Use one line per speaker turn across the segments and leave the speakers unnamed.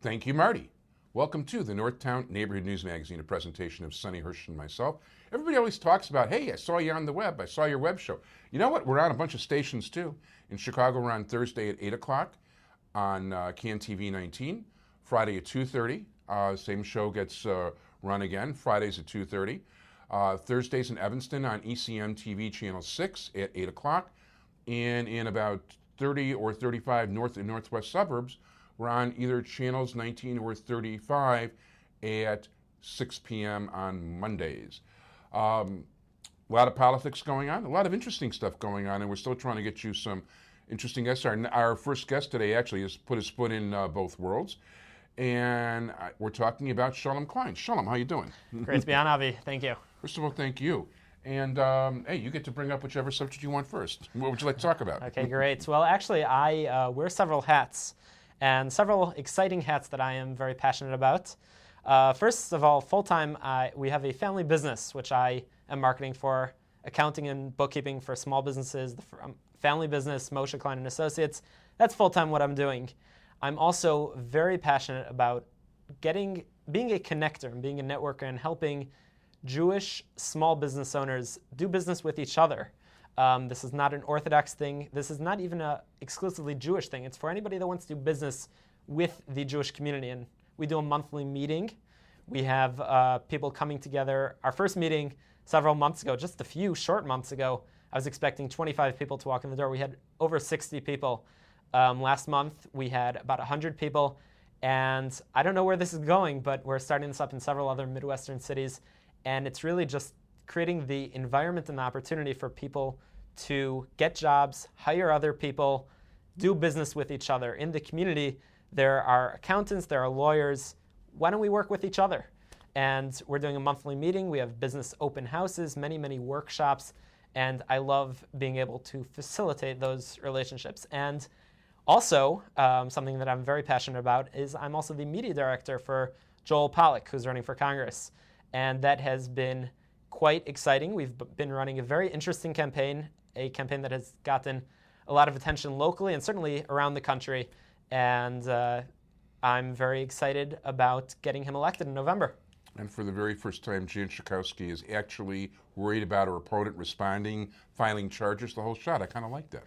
Thank you, Marty. Welcome to the Northtown Neighborhood News Magazine, a presentation of Sonny Hirsch and myself. Everybody always talks about, hey, I saw you on the web. I saw your web show. You know what? We're on a bunch of stations, too. In Chicago, we're on Thursday at 8 o'clock on CAN TV 19. Friday at 2:30. Same show gets run again. Fridays at 2:30. Thursdays in Evanston on ECM TV Channel 6 at 8 o'clock. And in about 30 or 35 north and northwest suburbs, we're on either channels 19 or 35 at 6 p.m. on Mondays. A lot of politics going on, a lot of interesting stuff going on, and we're still trying to get you some interesting guests. Our first guest today actually has put his foot in both worlds, and we're talking about Shalom Klein. Shalom, how you doing?
Great to be on, Avi. Thank you.
First of all, thank you. And, hey, you get to bring up whichever subject you want first. What would you like to talk about?
Okay, great. Well, actually, I wear several hats, and several exciting hats that I am very passionate about. First of all, full-time, we have a family business, which I am marketing for, accounting and bookkeeping for small businesses, the family business, Moshe Klein and Associates. That's full-time what I'm doing. I'm also very passionate about being a connector and being a networker and helping Jewish small business owners do business with each other. This is not an Orthodox thing. This is not even an exclusively Jewish thing. It's for anybody that wants to do business with the Jewish community. And we do a monthly meeting. We have people coming together. Our first meeting several months ago, just a few short months ago, I was expecting 25 people to walk in the door. We had over 60 people. Last month, we had about 100 people. And I don't know where this is going, but we're starting this up in several other Midwestern cities. And it's really just creating the environment and the opportunity for people to get jobs, hire other people, do business with each other. In the community, there are accountants, there are lawyers. Why don't we work with each other? And we're doing a monthly meeting. We have business open houses, many, many workshops. And I love being able to facilitate those relationships. And also, something that I'm very passionate about is I'm also the media director for Joel Pollak, who's running for Congress. And that has been quite exciting. We've been running a very interesting campaign, a campaign that has gotten a lot of attention locally and certainly around the country. And I'm very excited about getting him elected in November.
And for the very first time, Jan Schakowsky is actually worried about her opponent responding, filing charges, the whole shot. I kind of like that.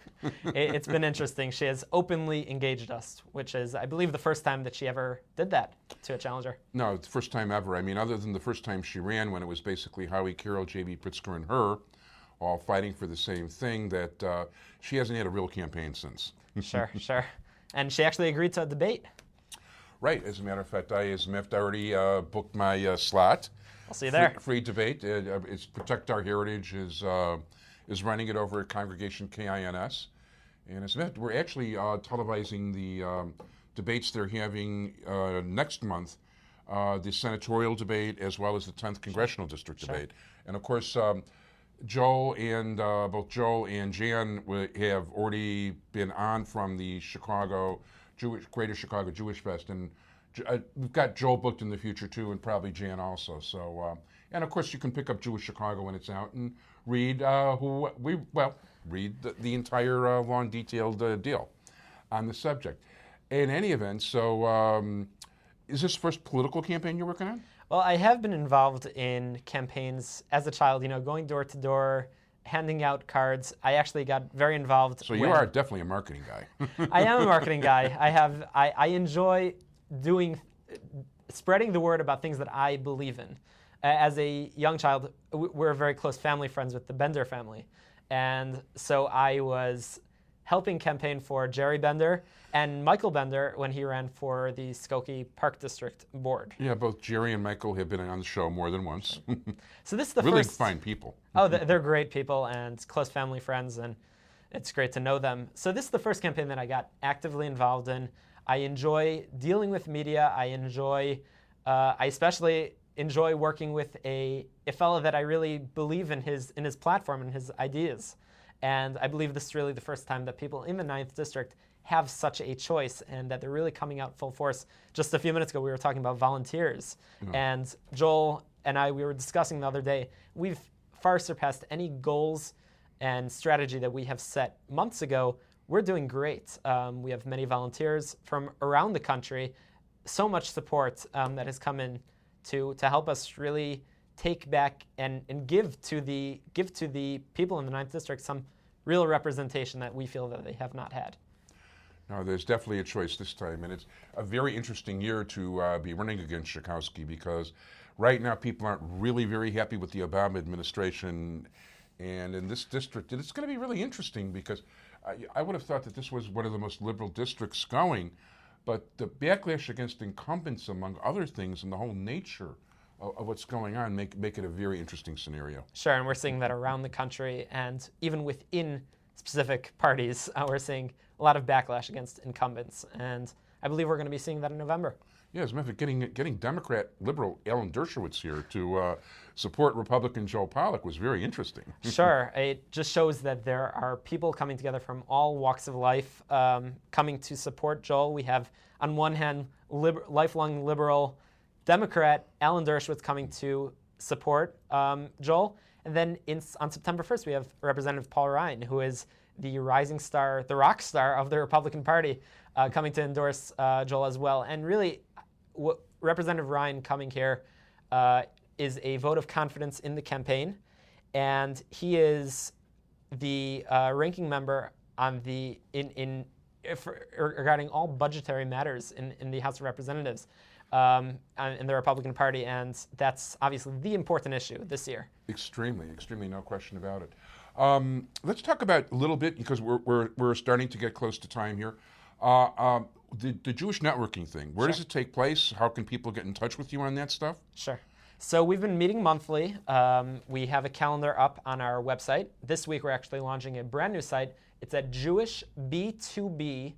It's been interesting. She has openly engaged us, which is, I believe, the first time that she ever did that to a challenger.
No, it's the first time ever. I mean, other than the first time she ran when it was basically Howie Carroll, J.B. Pritzker, and her all fighting for the same thing, that she hasn't had a real campaign since.
Sure. And she actually agreed to a debate.
Right. As a matter of fact, I already booked my slot.
I'll see you there.
Free debate. It's Protect Our Heritage is running it over at Congregation KINS. And as a matter of fact, we're actually televising the debates they're having next month, the senatorial debate as well as the 10th Congressional District debate. And of course, both Joel and Jan have already been on from the Greater Chicago Jewish Fest, and we've got Joel booked in the future too, and probably Jan also. So, and of course, you can pick up Jewish Chicago when it's out and read read the entire long, detailed deal on the subject. In any event, so is this the first political campaign you're working on?
Well, I have been involved in campaigns as a child. Going door to door, handing out cards. I actually got very involved.
So you are definitely a marketing guy.
I am a marketing guy. I enjoy spreading the word about things that I believe in. As a young child, we're very close family friends with the Bender family. And so I was helping campaign for Jerry Bender and Michael Bender when he ran for the Skokie Park District Board.
Yeah, both Jerry and Michael have been on the show more than once.
So this is the
really
first...
fine people.
Oh, they're great people and close family friends, and it's great to know them. So this is the first campaign that I got actively involved in. I enjoy dealing with media. I especially enjoy working with a fellow that I really believe in his platform and his ideas. And I believe this is really the first time that people in the 9th District have such a choice and that they're really coming out full force. Just a few minutes ago, we were talking about volunteers. Mm-hmm. And Joel and we were discussing the other day, we've far surpassed any goals and strategy that we have set months ago. We're doing great. We have many volunteers from around the country so much support that has come in to help us really take back and give to the people in the 9th District some real representation that we feel that they have not had.
No, there's definitely a choice this time, and it's a very interesting year to be running against Schakowsky, because right now people aren't really very happy with the Obama administration, and in this district it's going to be really interesting, because I would have thought that this was one of the most liberal districts going, but the backlash against incumbents, among other things, and the whole nature of what's going on make it a very interesting scenario.
Sure, and we're seeing that around the country, and even within specific parties, we're seeing a lot of backlash against incumbents, and I believe we're going to be seeing that in November.
Yeah, as a matter of fact, getting Democrat liberal Alan Dershowitz here to support Republican Joe Pollak was very interesting.
Sure, it just shows that there are people coming together from all walks of life coming to support Joel. We have, on one hand, lifelong liberal Democrat Alan Dershowitz coming to support Joel, and then on September 1st we have Representative Paul Ryan, who is the rising star, the rock star of the Republican Party, coming to endorse Joel as well. And really, Representative Ryan coming here is a vote of confidence in the campaign, and he is the ranking member on the regarding all budgetary matters in the House of Representatives in the Republican Party, and that's obviously the important issue this year.
Extremely, no question about it. Let's talk about a little bit, because we're starting to get close to time here. The Jewish networking thing, where does it take place? How can people get in touch with you on that stuff?
Sure. So we've been meeting monthly. We have a calendar up on our website. This week we're actually launching a brand new site. It's at jewishb2b,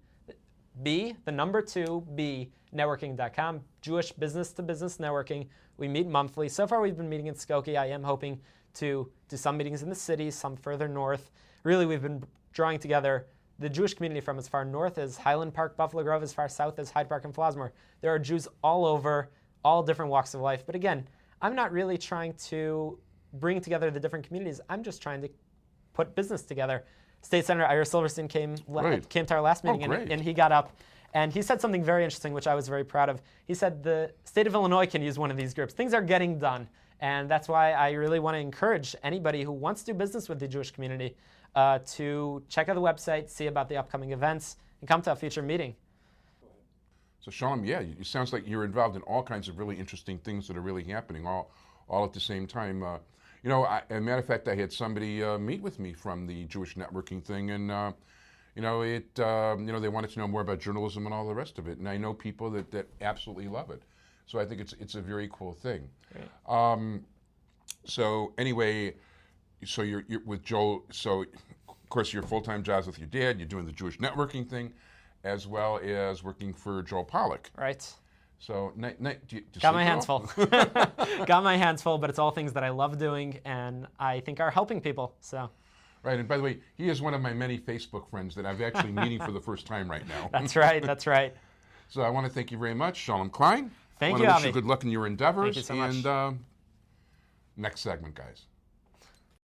the number 2b, networking.com, Jewish business to business networking. We meet monthly. So far we've been meeting in Skokie. I am hoping to do some meetings in the city, some further north. Really, we've been drawing together the Jewish community from as far north as Highland Park, Buffalo Grove, as far south as Hyde Park and Flossmoor. There are Jews all over, all different walks of life. But again, I'm not really trying to bring together the different communities. I'm just trying to put business together. State Senator Ira Silverstein came to our last meeting, and he got up, and he said something very interesting, which I was very proud of. He said the state of Illinois can use one of these groups. Things are getting done, and that's why I really want to encourage anybody who wants to do business with the Jewish community to check out the website, see about the upcoming events, and come to a future meeting.
So Shalom, yeah, it sounds like you're involved in all kinds of really interesting things that are really happening all at the same time. As a matter of fact, I had somebody meet with me from the Jewish networking thing, and they wanted to know more about journalism and all the rest of it. And I know people that absolutely love it. So I think it's a very cool thing. So anyway, so you're with Joel. So of course your full-time job's with your dad. You're doing the Jewish networking thing, as well as working for Joel Pollak.
Right.
So
got my hands full. Got my hands full, but it's all things that I love doing and I think are helping people. So.
Right, and by the way, he is one of my many Facebook friends that I'm actually meeting for the first time right now.
That's right, that's right.
So I want to thank you very much, Shalom Klein.
Thank you,
I want
Avi.
to wish you good luck in your endeavors.
Thank you so much.
And next segment, guys.